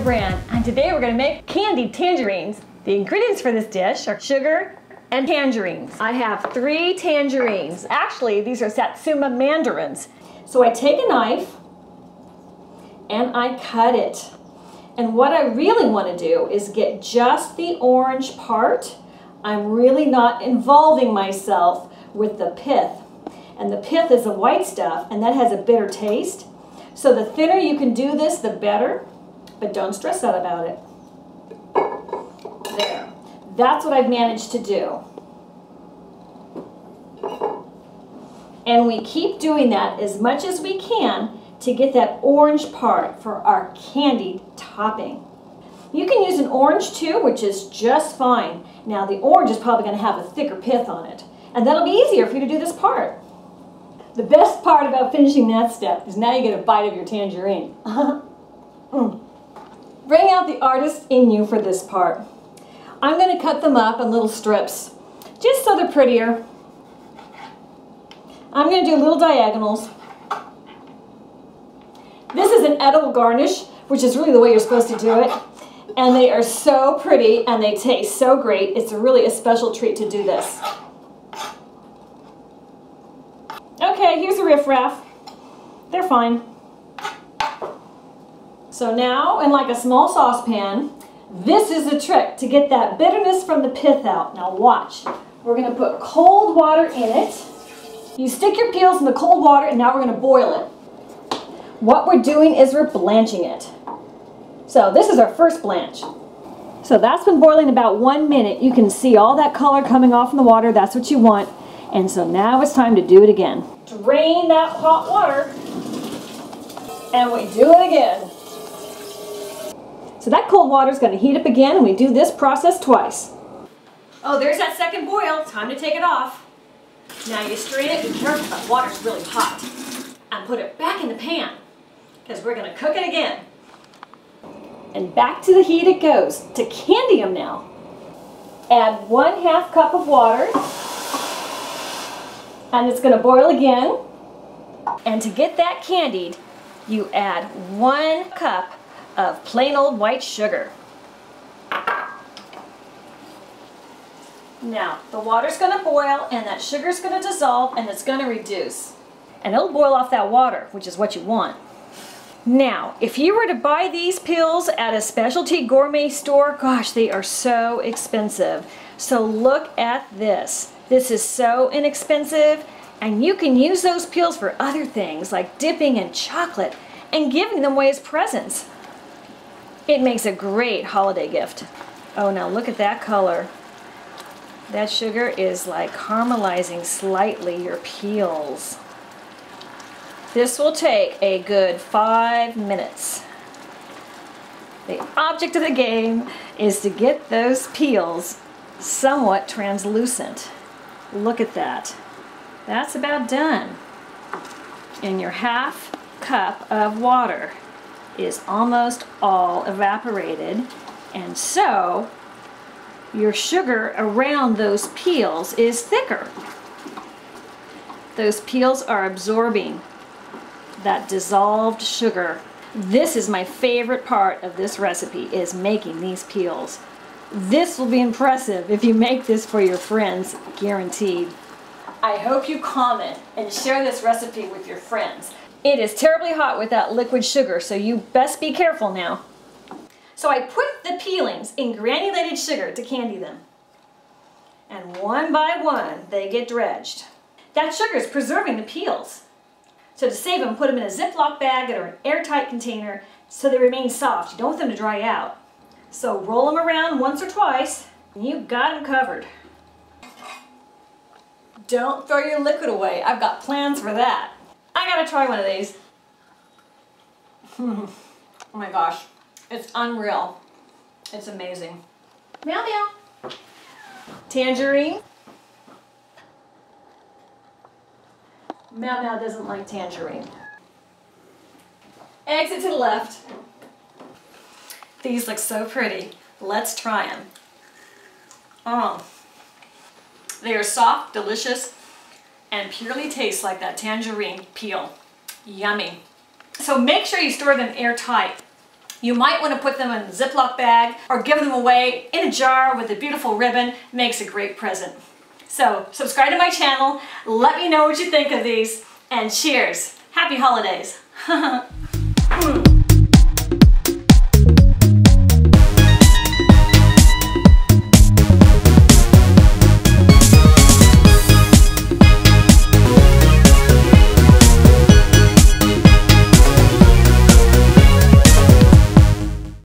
brand, and today we're going to make candied tangerines. The ingredients for this dish are sugar and tangerines. I have 3 tangerines. Actually, these are satsuma mandarins. So I take a knife and I cut it. And what I really want to do is get just the orange part. I'm really not involving myself with the pith. And the pith is the white stuff, and that has a bitter taste. So the thinner you can do this, the better, but don't stress out about it. There. That's what I've managed to do. And we keep doing that as much as we can to get that orange part for our candied topping. You can use an orange too, which is just fine. Now the orange is probably going to have a thicker pith on it, and that'll be easier for you to do this part. The best part about finishing that step is now you get a bite of your tangerine. Bring out the artist in you for this part. I'm going to cut them up in little strips, just so they're prettier. I'm going to do little diagonals. This is an edible garnish, which is really the way you're supposed to do it. And they are so pretty and they taste so great. It's really a special treat to do this. Okay, here's a riffraff. They're fine. So now, in like a small saucepan, this is the trick to get that bitterness from the pith out. Now watch. We're going to put cold water in it. You stick your peels in the cold water, and now we're going to boil it. What we're doing is we're blanching it. So this is our first blanch. So that's been boiling about 1 minute. You can see all that color coming off in the water. That's what you want. And so now it's time to do it again. Drain that hot water, and we do it again. So that cold water is going to heat up again, and we do this process twice. Oh, there's that second boil. Time to take it off. Now you strain it. Be careful, that water's really hot. And put it back in the pan, because we're going to cook it again. And back to the heat it goes. To candy them now. Add 1/2 cup of water. And it's going to boil again. And to get that candied, you add 1 cup of plain old white sugar. Now, the water's going to boil, and that sugar's going to dissolve, and it's going to reduce. And it'll boil off that water, which is what you want. Now, if you were to buy these pills at a specialty gourmet store, gosh, they are so expensive. So look at this. This is so inexpensive, and you can use those peels for other things like dipping in chocolate and giving them away as presents. It makes a great holiday gift. Oh, now look at that color. That sugar is like caramelizing slightly your peels. This will take a good 5 minutes. The object of the game is to get those peels somewhat translucent. Look at that. That's about done. And your 1/2 cup of water is almost all evaporated, and so your sugar around those peels is thicker. Those peels are absorbing that dissolved sugar. This is my favorite part of this recipe, is making these peels. This will be impressive if you make this for your friends, guaranteed. I hope you comment and share this recipe with your friends. It is terribly hot with that liquid sugar, so you best be careful now. So I put the peelings in granulated sugar to candy them. And one by one, they get dredged. That sugar is preserving the peels. So to save them, put them in a Ziploc bag or an airtight container so they remain soft. You don't want them to dry out. So roll them around once or twice, and you've got them covered. Don't throw your liquid away. I've got plans for that. I gotta try one of these. Oh my gosh, it's unreal. It's amazing. Meow meow. Tangerine. Meow Meow doesn't like tangerine. Exit to the left. These look so pretty. Let's try them. Oh, they are soft, delicious, and purely taste like that tangerine peel. Yummy. So make sure you store them airtight. You might want to put them in a Ziploc bag or give them away in a jar with a beautiful ribbon. It makes a great present. So subscribe to my channel, let me know what you think of these, and cheers. Happy holidays.